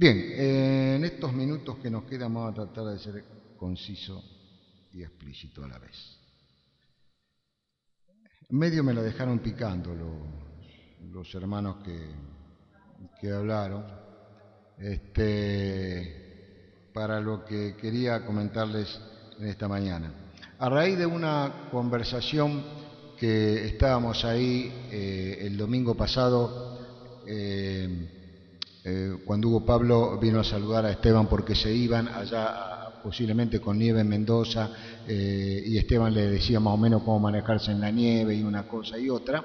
Bien, en estos minutos que nos quedan vamos a tratar de ser conciso y explícito a la vez. En medio me la dejaron picando los hermanos que hablaron, para lo que quería comentarles en esta mañana. A raíz de una conversación que estábamos ahí el domingo pasado, cuando Hugo Pablo vino a saludar a Esteban porque se iban allá posiblemente con nieve en Mendoza, y Esteban le decía más o menos cómo manejarse en la nieve y una cosa y otra.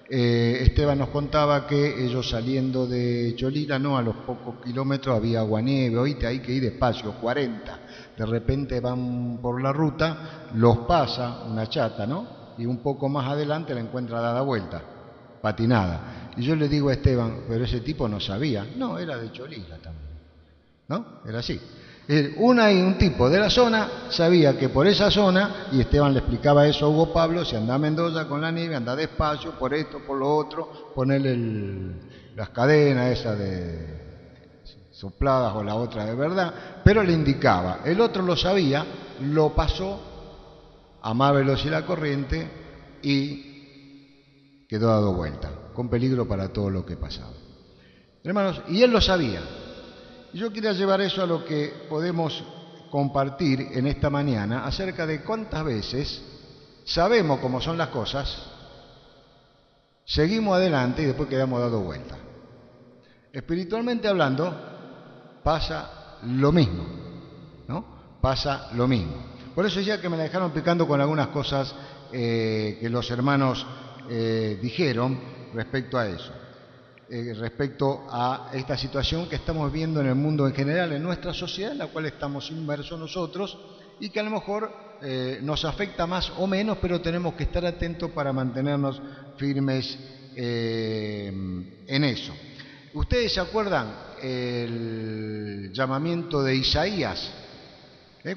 Esteban nos contaba que ellos saliendo de Cholila, no, a los pocos kilómetros había aguanieve, oíste, hay que ir despacio, 40. De repente van por la ruta, los pasa una chata, ¿no? Y un poco más adelante la encuentra dada vuelta, patinada. Y yo le digo a Esteban, pero ese tipo no sabía. No, era de Cholila también, ¿no? Era así. Un tipo de la zona sabía que por esa zona, y Esteban le explicaba eso a Hugo Pablo, si anda a Mendoza con la nieve, anda despacio, por esto, por lo otro, ponerle las cadenas esas de sopladas o la otra de verdad, pero le indicaba. El otro lo sabía, lo pasó a más velocidad corriente y quedó dado vuelta, con peligro para todo lo que pasaba. Hermanos, y él lo sabía. Yo quería llevar eso a lo que podemos compartir en esta mañana acerca de cuántas veces sabemos cómo son las cosas, seguimos adelante y después quedamos dado vuelta. Espiritualmente hablando, pasa lo mismo, ¿no? Pasa lo mismo. Por eso ya que me la dejaron picando con algunas cosas que los hermanos dijeron respecto a eso. Respecto a esta situación que estamos viendo en el mundo en general, en nuestra sociedad, en la cual estamos inmersos nosotros, y que a lo mejor nos afecta más o menos, pero tenemos que estar atentos para mantenernos firmes en eso. ¿Ustedes se acuerdan el llamamiento de Isaías?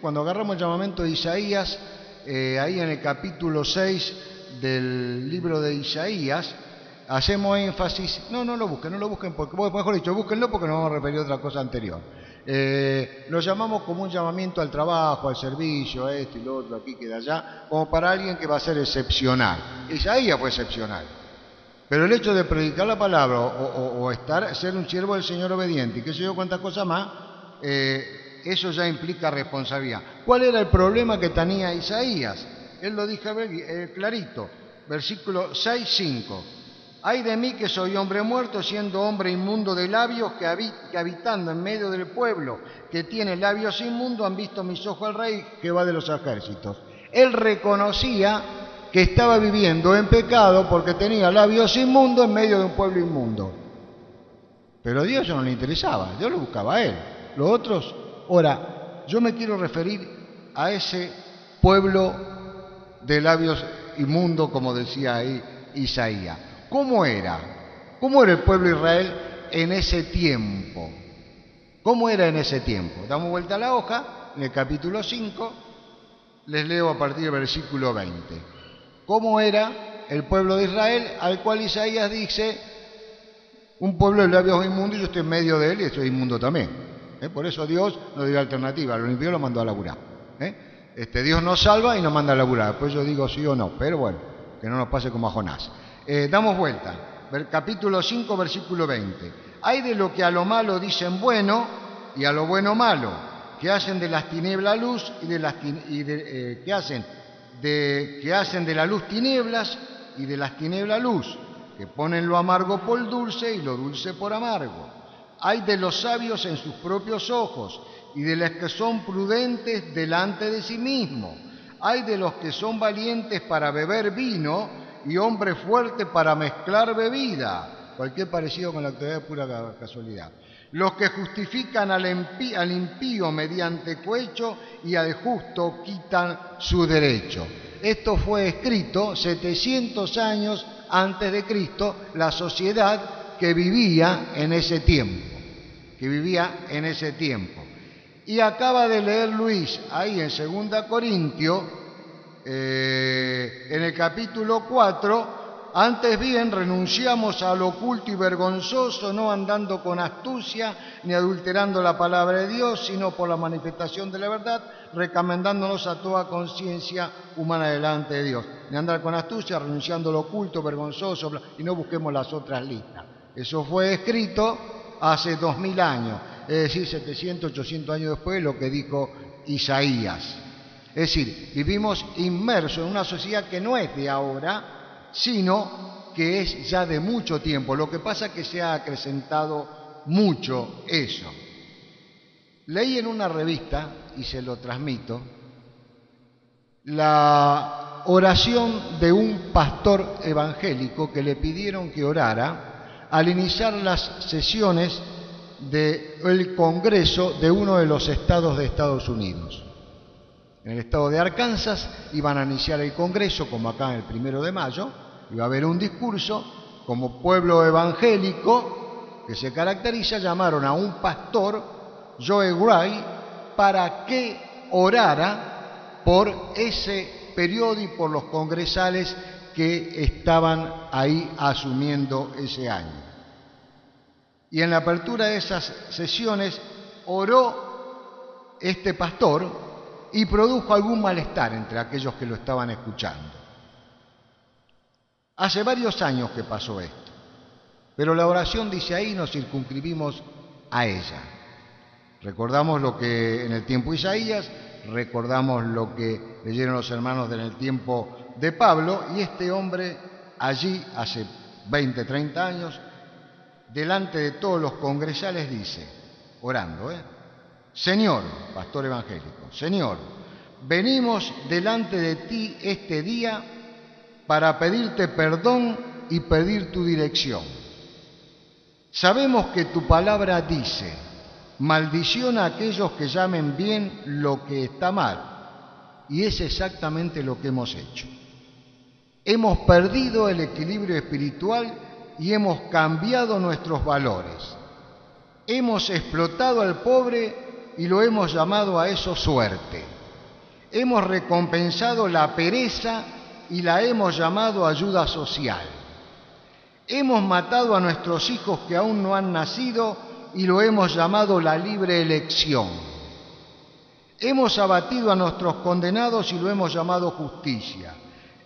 Cuando agarramos el llamamiento de Isaías, ahí en el capítulo 6 del libro de Isaías, hacemos énfasis, no lo busquen, porque, mejor dicho, búsquenlo porque nos vamos a referir a otra cosa anterior. Lo llamamos como un llamamiento al trabajo, al servicio, a esto y lo otro, aquí que de allá, como para alguien que va a ser excepcional. Isaías fue excepcional. Pero el hecho de predicar la palabra o ser un siervo del Señor obediente y qué sé yo cuántas cosas más, eso ya implica responsabilidad. ¿Cuál era el problema que tenía Isaías? Él lo dijo clarito, versículo 6-5. Ay de mí que soy hombre muerto, siendo hombre inmundo de labios, que habitando en medio del pueblo que tiene labios inmundos, han visto mis ojos al Rey que va de los ejércitos. Él reconocía que estaba viviendo en pecado porque tenía labios inmundos en medio de un pueblo inmundo. Pero a Dios no le interesaba, Dios lo buscaba a él. Los otros, ahora, yo me quiero referir a ese pueblo de labios inmundos, como decía ahí Isaías. ¿Cómo era? ¿Cómo era el pueblo de Israel en ese tiempo? ¿Cómo era en ese tiempo? Damos vuelta a la hoja, en el capítulo 5, les leo a partir del versículo 20. ¿Cómo era el pueblo de Israel al cual Isaías dice, un pueblo de labios inmundos y yo estoy en medio de él y estoy inmundo también? Por eso Dios no dio alternativa, lo limpió y lo mandó a laburar. Dios nos salva y nos manda a laburar. Después yo digo sí o no, pero bueno, que no nos pase como a Jonás. Damos vuelta, capítulo 5, versículo 20. Hay de lo que a lo malo dicen bueno y a lo bueno malo, que hacen de las tinieblas luz que hacen de la luz tinieblas y de las tinieblas luz, que ponen lo amargo por dulce y lo dulce por amargo. Hay de los sabios en sus propios ojos y de los que son prudentes delante de sí mismos. Hay de los que son valientes para beber vino y hombres fuertes para mezclar bebida. Cualquier parecido con la actualidad es pura casualidad. Los que justifican al impío mediante cohecho y al justo quitan su derecho. Esto fue escrito 700 años antes de Cristo, la sociedad que vivía en ese tiempo. Y acaba de leer Luis ahí en 2 Corintios, en el capítulo 4, Antes bien, renunciamos a lo oculto y vergonzoso, no andando con astucia ni adulterando la palabra de Dios, sino por la manifestación de la verdad, recomendándonos a toda conciencia humana delante de Dios. Ni andar con astucia, renunciando a lo oculto, vergonzoso, y no busquemos las otras listas. Eso fue escrito hace 2000 años, es decir, 700, 800 años después de lo que dijo Isaías. Es decir, vivimos inmersos en una sociedad que no es de ahora, sino que es ya de mucho tiempo. Lo que pasa es que se ha acrecentado mucho eso. Leí en una revista, y se lo transmito, la oración de un pastor evangélico que le pidieron que orara al iniciar las sesiones del Congreso de uno de los estados de Estados Unidos. En el estado de Arkansas iban a iniciar el Congreso, como acá en el 1 de mayo, iba a haber un discurso. Como pueblo evangélico que se caracteriza, llamaron a un pastor, Joe Gray, para que orara por ese periodo y por los congresales que estaban ahí asumiendo ese año. Y en la apertura de esas sesiones oró este pastor y produjo algún malestar entre aquellos que lo estaban escuchando. Hace varios años que pasó esto, pero la oración dice ahí, nos circunscribimos a ella. Recordamos lo que en el tiempo de Isaías, recordamos lo que leyeron los hermanos en el tiempo de Pablo, y este hombre allí, hace 20, 30 años, delante de todos los congresales dice, orando, Señor, pastor evangélico, Señor, venimos delante de ti este día para pedirte perdón y pedir tu dirección. Sabemos que tu palabra dice, maldición a aquellos que llamen bien lo que está mal, y es exactamente lo que hemos hecho. Hemos perdido el equilibrio espiritual y hemos cambiado nuestros valores. Hemos explotado al pobre y lo hemos llamado a eso suerte. Hemos recompensado la pereza y la hemos llamado ayuda social. Hemos matado a nuestros hijos que aún no han nacido y lo hemos llamado la libre elección. Hemos abatido a nuestros condenados y lo hemos llamado justicia.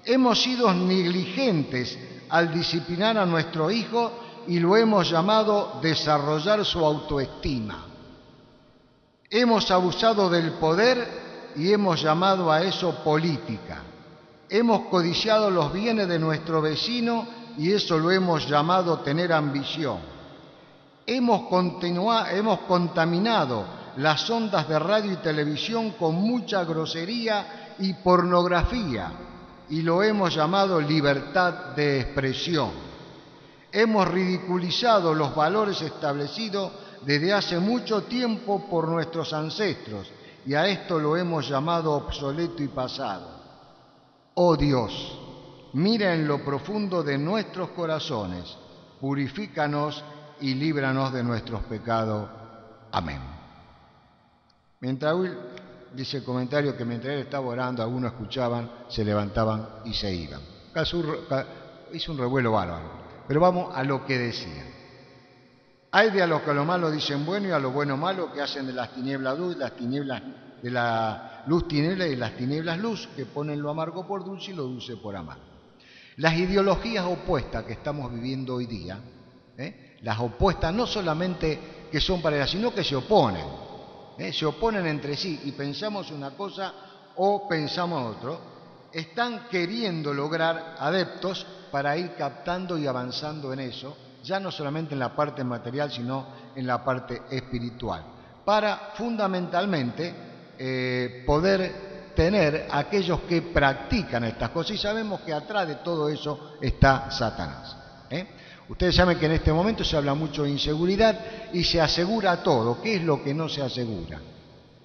Hemos sido negligentes al disciplinar a nuestro hijo y lo hemos llamado desarrollar su autoestima. Hemos abusado del poder y hemos llamado a eso política. Hemos codiciado los bienes de nuestro vecino y eso lo hemos llamado tener ambición. Hemos contaminado las ondas de radio y televisión con mucha grosería y pornografía y lo hemos llamado libertad de expresión. Hemos ridiculizado los valores establecidos desde hace mucho tiempo por nuestros ancestros y a esto lo hemos llamado obsoleto y pasado. Oh Dios, mira en lo profundo de nuestros corazones, purifícanos y líbranos de nuestros pecados. Amén. Mientras dice el comentario que mientras él estaba orando, algunos escuchaban, se levantaban y se iban. Hizo un revuelo bárbaro. Pero vamos a lo que decía. Hay de a los que a lo malo dicen bueno y a lo bueno malo, que hacen de las tinieblas luz, de la luz tiniebla y las tinieblas luz, que ponen lo amargo por dulce y lo dulce por amargo. Las ideologías opuestas que estamos viviendo hoy día, las opuestas no solamente que son paralelas, sino que se oponen entre sí y pensamos una cosa o pensamos otro, están queriendo lograr adeptos para ir captando y avanzando en eso, ya no solamente en la parte material, sino en la parte espiritual, para fundamentalmente poder tener aquellos que practican estas cosas, y sabemos que atrás de todo eso está Satanás. Ustedes saben que en este momento se habla mucho de inseguridad y se asegura todo. ¿Qué es lo que no se asegura?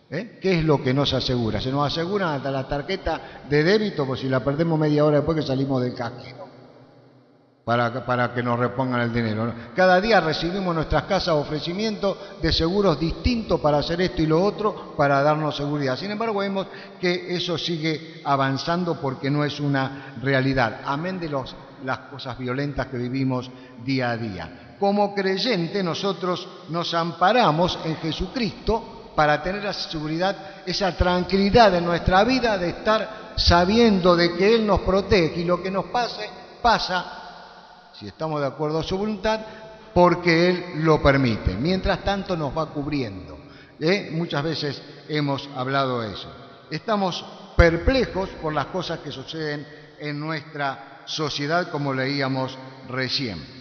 ¿Qué es lo que no se asegura? Se nos aseguran hasta la tarjeta de débito, por si la perdemos media hora después que salimos del cajero, para que nos repongan el dinero. Cada día recibimos en nuestras casas ofrecimientos de seguros distintos para hacer esto y lo otro, para darnos seguridad. Sin embargo, vemos que eso sigue avanzando porque no es una realidad. Amén de los las cosas violentas que vivimos día a día. Como creyente nosotros nos amparamos en Jesucristo para tener esa seguridad, esa tranquilidad en nuestra vida de estar sabiendo de que Él nos protege y lo que nos pase, pasa, si estamos de acuerdo a su voluntad, porque Él lo permite. Mientras tanto nos va cubriendo. Muchas veces hemos hablado de eso. Estamos perplejos por las cosas que suceden en nuestra sociedad, como leíamos recién.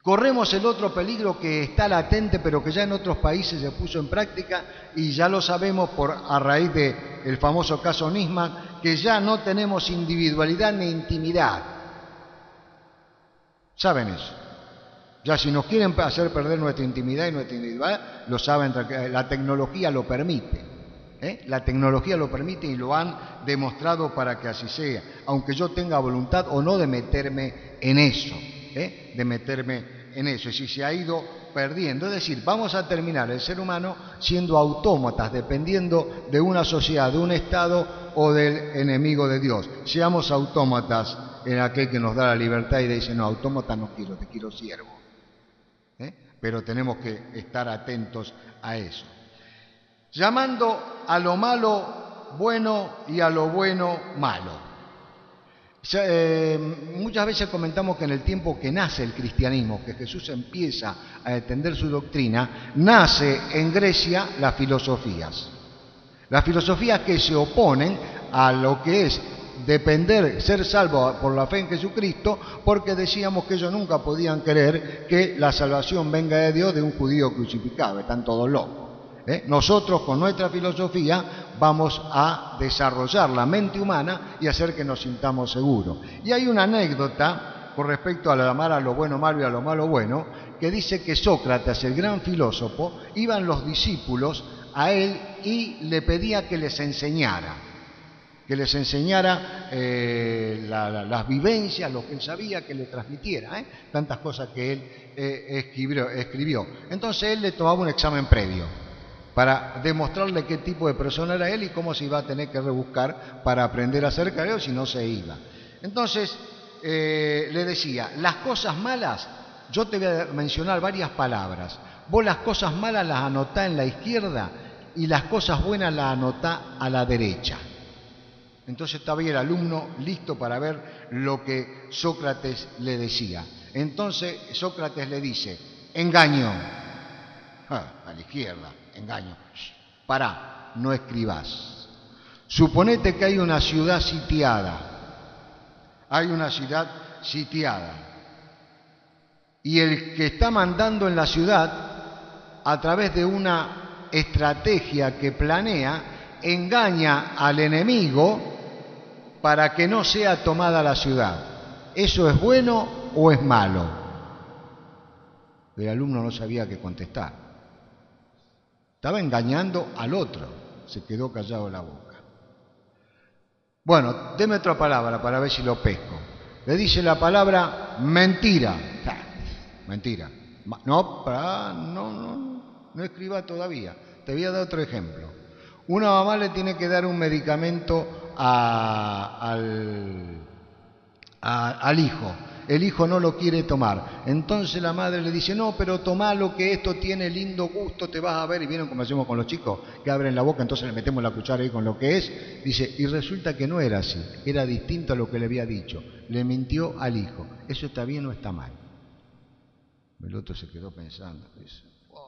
Corremos el otro peligro que está latente, pero que ya en otros países se puso en práctica, y ya lo sabemos a raíz del famoso caso Nisman, que ya no tenemos individualidad ni intimidad. ¿Saben eso? Ya si nos quieren hacer perder nuestra intimidad y nuestra individualidad, lo saben, la tecnología lo permite. La tecnología lo permite y lo han demostrado para que así sea, aunque yo tenga voluntad o no de meterme en eso, y si se ha ido perdiendo. Es decir, vamos a terminar el ser humano siendo autómatas, dependiendo de una sociedad, de un Estado o del enemigo de Dios. Seamos autómatas en aquel que nos da la libertad y dice, no, autómata no quiero, te quiero siervo. Pero tenemos que estar atentos a eso. Llamando a lo malo bueno y a lo bueno malo. Muchas veces comentamos que en el tiempo que nace el cristianismo, que Jesús empieza a extender su doctrina, nace en Grecia las filosofías. Las filosofías que se oponen a lo que es depender, ser salvo por la fe en Jesucristo, porque decíamos que ellos nunca podían creer que la salvación venga de Dios de un judío crucificado, están todos locos. Nosotros con nuestra filosofía vamos a desarrollar la mente humana y hacer que nos sintamos seguros. Y hay una anécdota con respecto a llamar a lo bueno malo y a lo malo bueno, que dice que Sócrates, el gran filósofo, iban los discípulos a él y le pedía que les enseñara las vivencias, lo que él sabía, que le transmitiera, tantas cosas que él escribió. Entonces él le tomaba un examen previo para demostrarle qué tipo de persona era él y cómo se iba a tener que rebuscar para aprender acerca de él, si no se iba. Entonces le decía, las cosas malas, yo te voy a mencionar varias palabras, vos las cosas malas las anotá en la izquierda y las cosas buenas las anotá a la derecha. Entonces estaba ahí el alumno listo para ver lo que Sócrates le decía. Entonces Sócrates le dice, engaño, a la izquierda, engaño, pará, no escribás. Suponete que hay una ciudad sitiada, y el que está mandando en la ciudad, a través de una estrategia que planea, engaña al enemigo para que no sea tomada la ciudad. ¿Eso es bueno o es malo? El alumno no sabía qué contestar. Estaba engañando al otro. Se quedó callado la boca. Bueno, deme otra palabra para ver si lo pesco. Le dice la palabra mentira. Mentira. No escriba todavía. Te voy a dar otro ejemplo. Una mamá le tiene que dar un medicamento al hijo. El hijo no lo quiere tomar. Entonces la madre le dice, no, pero tomalo que esto tiene lindo gusto, te vas a ver. Y vieron como hacemos con los chicos, que abren la boca, entonces le metemos la cuchara ahí con lo que es. Dice, y resulta que no era así, era distinto a lo que le había dicho. Le mintió al hijo. ¿Eso está bien o está mal? El otro se quedó pensando. Dice, wow.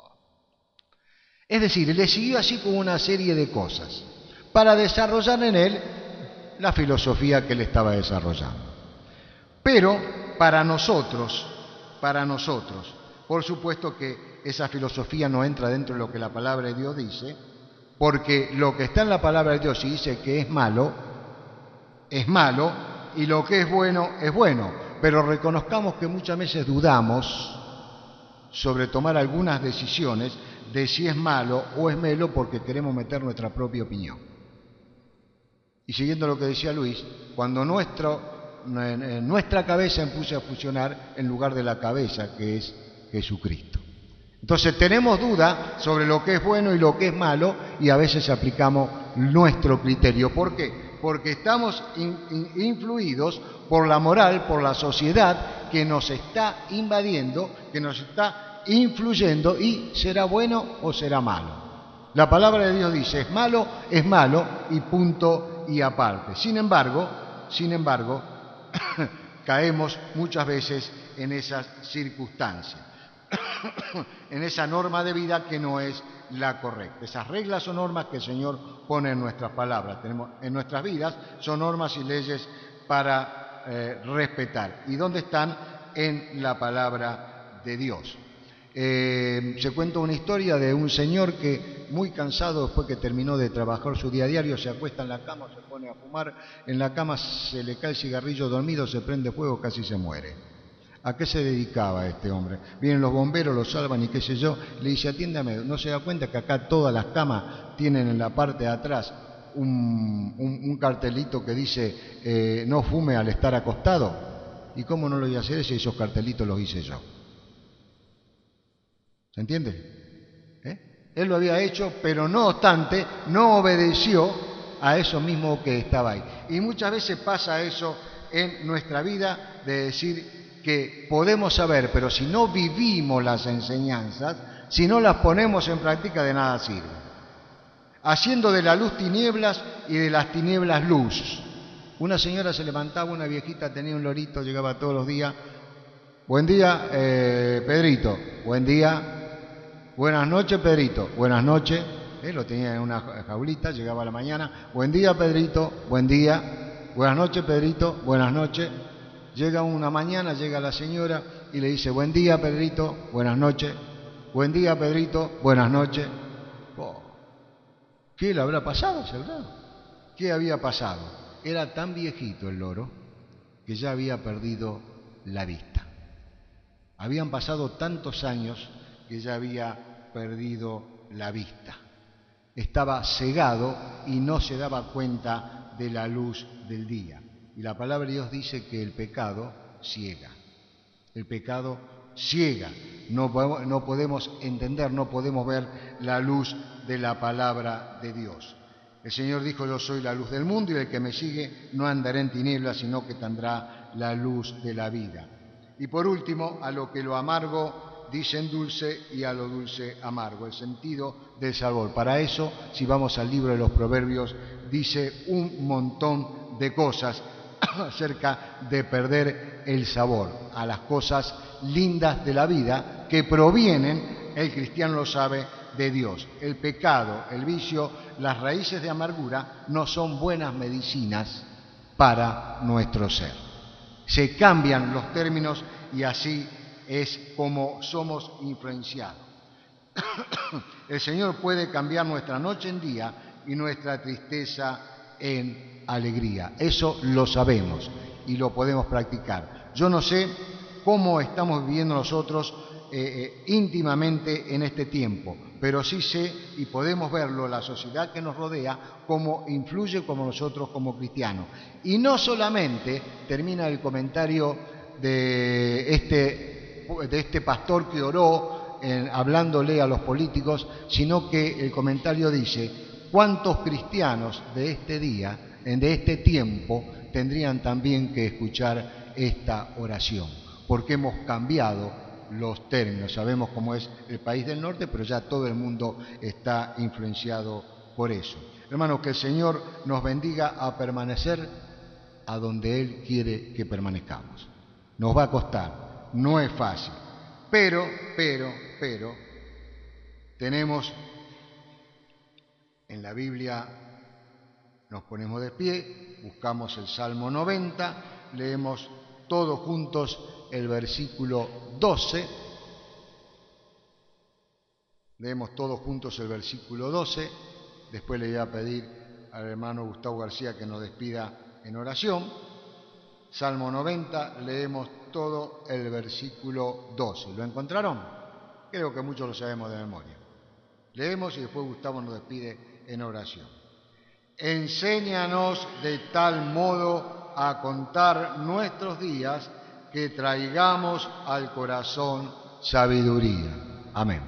Es decir, le siguió así con una serie de cosas para desarrollar en él la filosofía que él estaba desarrollando. Pero para nosotros, por supuesto que esa filosofía no entra dentro de lo que la palabra de Dios dice, porque lo que está en la palabra de Dios y dice que es malo, y lo que es bueno, pero reconozcamos que muchas veces dudamos sobre tomar algunas decisiones de si es malo o es melo porque queremos meter nuestra propia opinión. Y siguiendo lo que decía Luis, cuando nuestra cabeza empieza a funcionar en lugar de la cabeza que es Jesucristo. Entonces tenemos duda sobre lo que es bueno y lo que es malo y a veces aplicamos nuestro criterio. ¿Por qué? Porque estamos influidos por la moral, por la sociedad que nos está invadiendo, que nos está influyendo, y será bueno o será malo. La palabra de Dios dice, es malo y punto y aparte. Sin embargo, caemos muchas veces en esas circunstancias, en esa norma de vida que no es la correcta. Esas reglas o normas que el Señor pone en nuestras palabras, tenemos en nuestras vidas, son normas y leyes para respetar. ¿Y dónde están? En la palabra de Dios. Se cuenta una historia de un señor que, muy cansado después que terminó de trabajar su día a diario, se acuesta en la cama, se pone a fumar, en la cama se le cae el cigarrillo dormido, se prende fuego, casi se muere. ¿A qué se dedicaba este hombre? Vienen los bomberos, lo salvan y qué sé yo, le dice, atiéndame, ¿no se da cuenta que acá todas las camas tienen en la parte de atrás un cartelito que dice no fume al estar acostado? ¿Y cómo no lo voy a hacer si esos cartelitos los hice yo? ¿Se entiende? Él lo había hecho, pero no obstante, no obedeció a eso mismo que estaba ahí. Y muchas veces pasa eso en nuestra vida, de decir que podemos saber, pero si no vivimos las enseñanzas, si no las ponemos en práctica, de nada sirve. Haciendo de la luz tinieblas y de las tinieblas luz. Una señora se levantaba, una viejita, tenía un lorito, llegaba todos los días. Buen día, Pedrito. Buen día. Buenas noches, Pedrito. Buenas noches. Lo tenía en una jaulita, llegaba a la mañana. Buen día, Pedrito. Buen día. Buenas noches, Pedrito. Buenas noches. Llega una mañana, llega la señora y le dice, buen día, Pedrito. Buenas noches. Buen día, Pedrito. Buenas noches. Oh, ¿qué le habrá pasado, verdad? ¿Qué había pasado? Era tan viejito el loro que ya había perdido la vista. Habían pasado tantos años que ya había perdido la vista. Estaba cegado y no se daba cuenta de la luz del día. Y la palabra de Dios dice que el pecado ciega. El pecado ciega. No podemos entender, no podemos ver la luz de la palabra de Dios. El Señor dijo, yo soy la luz del mundo y el que me sigue no andará en tinieblas, sino que tendrá la luz de la vida. Y por último, a lo que lo amargo dicen dulce y a lo dulce amargo, el sentido del sabor. Para eso, si vamos al libro de los Proverbios, dice un montón de cosas acerca de perder el sabor a las cosas lindas de la vida que provienen, el cristiano lo sabe, de Dios. El pecado, el vicio, las raíces de amargura no son buenas medicinas para nuestro ser. Se cambian los términos y así es como somos influenciados. El Señor puede cambiar nuestra noche en día y nuestra tristeza en alegría. Eso lo sabemos y lo podemos practicar. Yo no sé cómo estamos viviendo nosotros íntimamente en este tiempo, pero sí sé, y podemos verlo, la sociedad que nos rodea, cómo influye como nosotros como cristianos. Y no solamente termina el comentario de este pastor que oró hablándole a los políticos, sino que el comentario dice, ¿cuántos cristianos de este día, de este tiempo, tendrían también que escuchar esta oración? Porque hemos cambiado los términos. Sabemos cómo es el país del norte, pero ya todo el mundo está influenciado por eso. Hermanos, que el Señor nos bendiga a permanecer a donde Él quiere que permanezcamos. Nos va a costar, no es fácil, pero, tenemos en la Biblia, nos ponemos de pie, buscamos el Salmo 90, leemos todos juntos el versículo 12. Leemos todos juntos el versículo 12. Después le voy a pedir al hermano Gustavo García que nos despida en oración. Salmo 90, leemos todo el versículo 12. ¿Lo encontraron? Creo que muchos lo sabemos de memoria. Leemos y después Gustavo nos despide en oración. Enséñanos de tal modo a contar nuestros días que traigamos al corazón sabiduría. Amén.